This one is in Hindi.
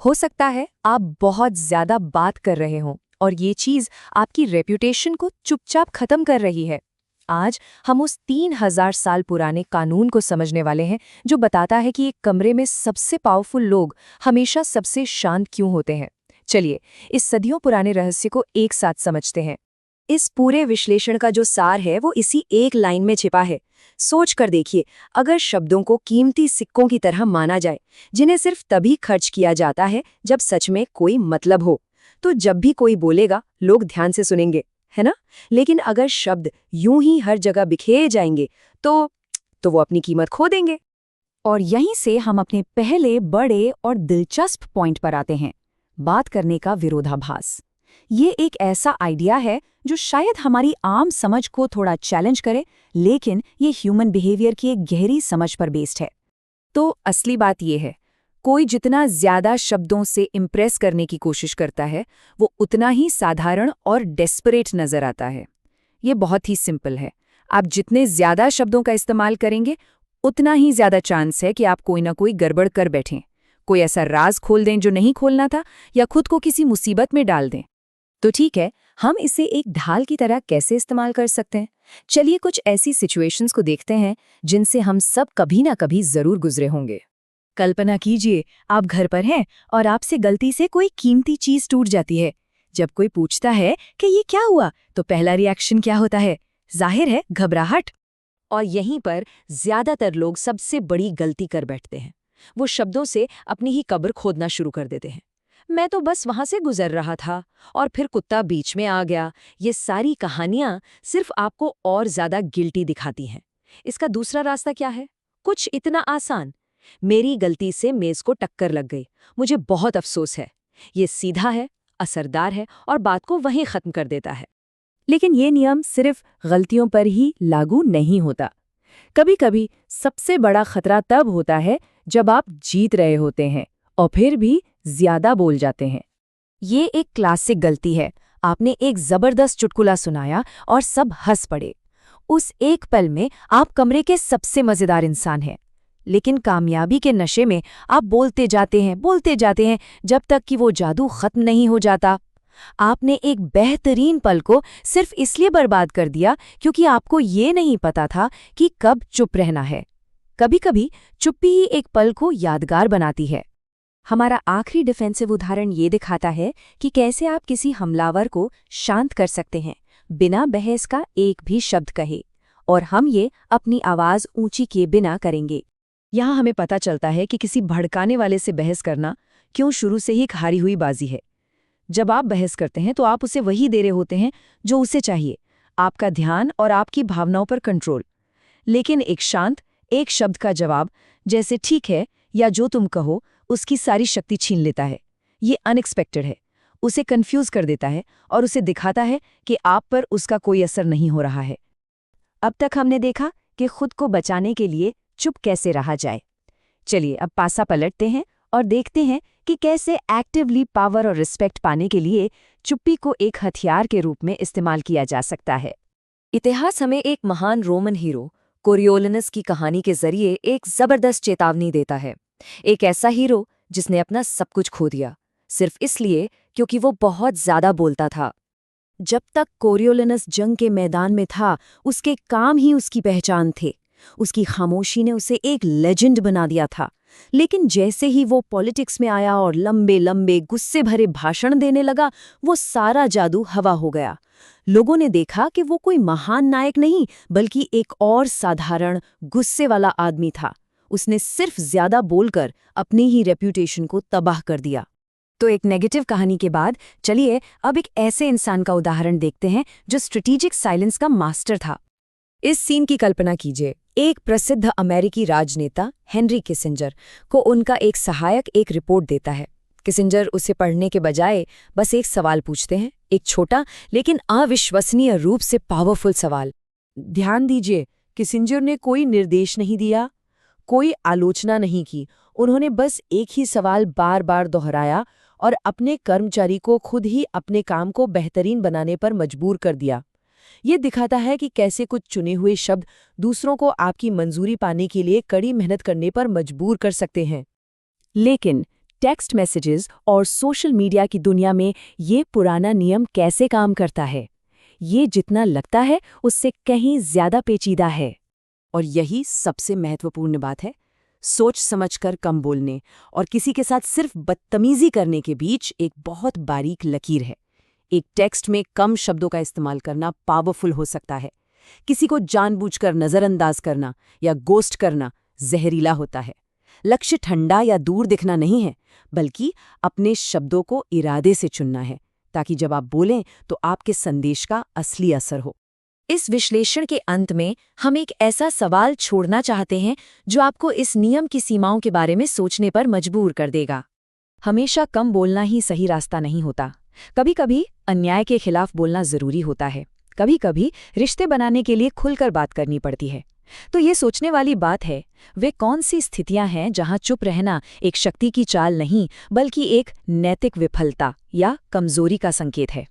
हो सकता है आप बहुत ज्यादा बात कर रहे हों और ये चीज आपकी रेप्यूटेशन को चुपचाप खत्म कर रही है। आज हम उस 3000 साल पुराने कानून को समझने वाले हैं जो बताता है कि एक कमरे में सबसे पावरफुल लोग हमेशा सबसे शांत क्यों होते हैं। चलिए इस सदियों पुराने रहस्य को एक साथ समझते हैं। इस पूरे विश्लेषण का जो सार है वो इसी एक लाइन में छिपा है। सोच कर देखिए, अगर शब्दों को कीमती सिक्कों की तरह माना जाए जिन्हें सिर्फ तभी खर्च किया जाता है जब सच में कोई मतलब हो, तो जब भी कोई बोलेगा लोग ध्यान से सुनेंगे, है ना? लेकिन अगर शब्द यूं ही हर जगह बिखेरे जाएंगे तो वो अपनी कीमत खो देंगे। और यहीं से हम अपने पहले बड़े और दिलचस्प पॉइंट पर आते हैं, बात करने का विरोधाभास। ये एक ऐसा आइडिया है जो शायद हमारी आम समझ को थोड़ा चैलेंज करे, लेकिन ये ह्यूमन बिहेवियर की एक गहरी समझ पर बेस्ड है। तो असली बात यह है, कोई जितना ज्यादा शब्दों से इम्प्रेस करने की कोशिश करता है वो उतना ही साधारण और डेस्परेट नजर आता है। ये बहुत ही सिंपल है। आप जितने ज्यादा शब्दों का इस्तेमाल करेंगे उतना ही ज्यादा चांस है कि आप कोई ना कोई गड़बड़ कर बैठें, कोई ऐसा राज खोल दें जो नहीं खोलना था, या खुद को किसी मुसीबत में डाल दें। तो ठीक है, हम इसे एक ढाल की तरह कैसे इस्तेमाल कर सकते हैं? चलिए कुछ ऐसी सिचुएशंस को देखते हैं जिनसे हम सब कभी ना कभी जरूर गुजरे होंगे। कल्पना कीजिए, आप घर पर हैं और आपसे गलती से कोई कीमती चीज टूट जाती है। जब कोई पूछता है कि ये क्या हुआ, तो पहला रिएक्शन क्या होता है? जाहिर है, घबराहट। और यहीं पर ज्यादातर लोग सबसे बड़ी गलती कर बैठते हैं। वो शब्दों से अपनी ही कब्र खोदना शुरू कर देते हैं। मैं तो बस वहां से गुजर रहा था और फिर कुत्ता बीच में आ गया। ये सारी कहानियां सिर्फ आपको और ज्यादा गिल्टी दिखाती हैं। इसका दूसरा रास्ता क्या है? कुछ इतना आसान, मेरी गलती से मेज को टक्कर लग गई, मुझे बहुत अफसोस है। ये सीधा है, असरदार है और बात को वहीं खत्म कर देता है। लेकिन ये नियम सिर्फ गलतियों पर ही लागू नहीं होता। कभी-कभी सबसे बड़ा खतरा तब होता है जब आप जीत रहे होते हैं और फिर भी ज्यादा बोल जाते हैं। ये एक क्लासिक गलती है। आपने एक जबरदस्त चुटकुला सुनाया और सब हंस पड़े। उस एक पल में आप कमरे के सबसे मजेदार इंसान हैं, लेकिन कामयाबी के नशे में आप बोलते जाते हैं जब तक कि वो जादू खत्म नहीं हो जाता। आपने एक बेहतरीन पल को सिर्फ इसलिए बर्बाद कर दिया क्योंकि आपको ये नहीं पता था कि कब चुप रहना है। कभी-कभी चुप्पी ही एक पल को यादगार बनाती है। हमारा आखिरी डिफेंसिव उदाहरण ये दिखाता है कि कैसे आप किसी हमलावर को शांत कर सकते हैं बिना बहस का एक भी शब्द कहे, और हम ये अपनी आवाज ऊंची किए बिना करेंगे। यहाँ हमें पता चलता है कि किसी भड़काने वाले से बहस करना क्यों शुरू से ही एक हारी हुई बाजी है। जब आप बहस करते हैं तो आप उसे वही दे रहे होते हैं जो उसे चाहिए, आपका ध्यान और आपकी भावनाओं पर कंट्रोल। लेकिन एक शांत एक शब्द का जवाब, जैसे ठीक है या जो तुम कहो, उसकी सारी शक्ति छीन लेता है। ये अनएक्सपेक्टेड है, उसे कंफ्यूज कर देता है और उसे दिखाता है कि आप पर उसका कोई असर नहीं हो रहा है। अब तक हमने देखा कि खुद को बचाने के लिए चुप कैसे रहा जाए। चलिए अब पासा पलटते हैं और देखते हैं कि कैसे एक्टिवली पावर और रिस्पेक्ट पाने के लिए चुप्पी को एक हथियार के रूप में इस्तेमाल किया जा सकता है। इतिहास हमें एक महान रोमन हीरो कोरियोलिनस की कहानी के जरिए एक जबरदस्त चेतावनी देता है। एक ऐसा हीरो जिसने अपना सब कुछ खो दिया सिर्फ इसलिए क्योंकि वो बहुत ज्यादा बोलता था। जब तक कोरियोलिनस जंग के मैदान में था, उसके काम ही उसकी पहचान थे। उसकी खामोशी ने उसे एक लेजेंड बना दिया था। लेकिन जैसे ही वो पॉलिटिक्स में आया और लंबे लंबे गुस्से भरे भाषण देने लगा, वो सारा जादू हवा हो गया। लोगों ने देखा कि वो कोई महान नायक नहीं बल्कि एक और साधारण गुस्से वाला आदमी था। उसने सिर्फ ज्यादा बोलकर अपनी ही रेप्यूटेशन को तबाह कर दिया। तो एक नेगेटिव कहानी के बाद चलिए अब एक ऐसे इंसान का उदाहरण देखते हैं जो स्ट्रेटेजिक साइलेंस का मास्टर था। इस सीन की कल्पना कीजिए, एक प्रसिद्ध अमेरिकी राजनेता हेनरी किसिंजर को उनका एक सहायक एक रिपोर्ट देता है। किसिंजर उसे पढ़ने के बजाय बस एक सवाल पूछते हैं, एक छोटा लेकिन अविश्वसनीय रूप से पावरफुल सवाल। ध्यान दीजिए, किसिंजर ने कोई निर्देश नहीं दिया, कोई आलोचना नहीं की। उन्होंने बस एक ही सवाल बार बार दोहराया और अपने कर्मचारी को खुद ही अपने काम को बेहतरीन बनाने पर मजबूर कर दिया। ये दिखाता है कि कैसे कुछ चुने हुए शब्द दूसरों को आपकी मंजूरी पाने के लिए कड़ी मेहनत करने पर मजबूर कर सकते हैं। लेकिन टेक्स्ट मैसेजेस और सोशल मीडिया की दुनिया में ये पुराना नियम कैसे काम करता है? ये जितना लगता है उससे कहीं ज्यादा पेचीदा है। और यही सबसे महत्वपूर्ण बात है। सोच समझकर कम बोलने और किसी के साथ सिर्फ बदतमीजी करने के बीच एक बहुत बारीक लकीर है। एक टेक्स्ट में कम शब्दों का इस्तेमाल करना पावरफुल हो सकता है। किसी को जानबूझकर नज़रअंदाज करना या गोस्ट करना जहरीला होता है। लक्ष्य ठंडा या दूर दिखना नहीं है, बल्कि अपने शब्दों को इरादे से चुनना है, ताकि जब आप बोलें तो आपके संदेश का असली असर हो। इस विश्लेषण के अंत में हम एक ऐसा सवाल छोड़ना चाहते हैं जो आपको इस नियम की सीमाओं के बारे में सोचने पर मजबूर कर देगा। हमेशा कम बोलना ही सही रास्ता नहीं होता। कभी-कभी अन्याय के खिलाफ बोलना जरूरी होता है। कभी-कभी रिश्ते बनाने के लिए खुलकर बात करनी पड़ती है। तो ये सोचने वाली बात है, वे कौन सी स्थितियां हैं जहां चुप रहना एक शक्ति की चाल नहीं, बल्कि एक नैतिक विफलता या कमजोरी का संकेत है।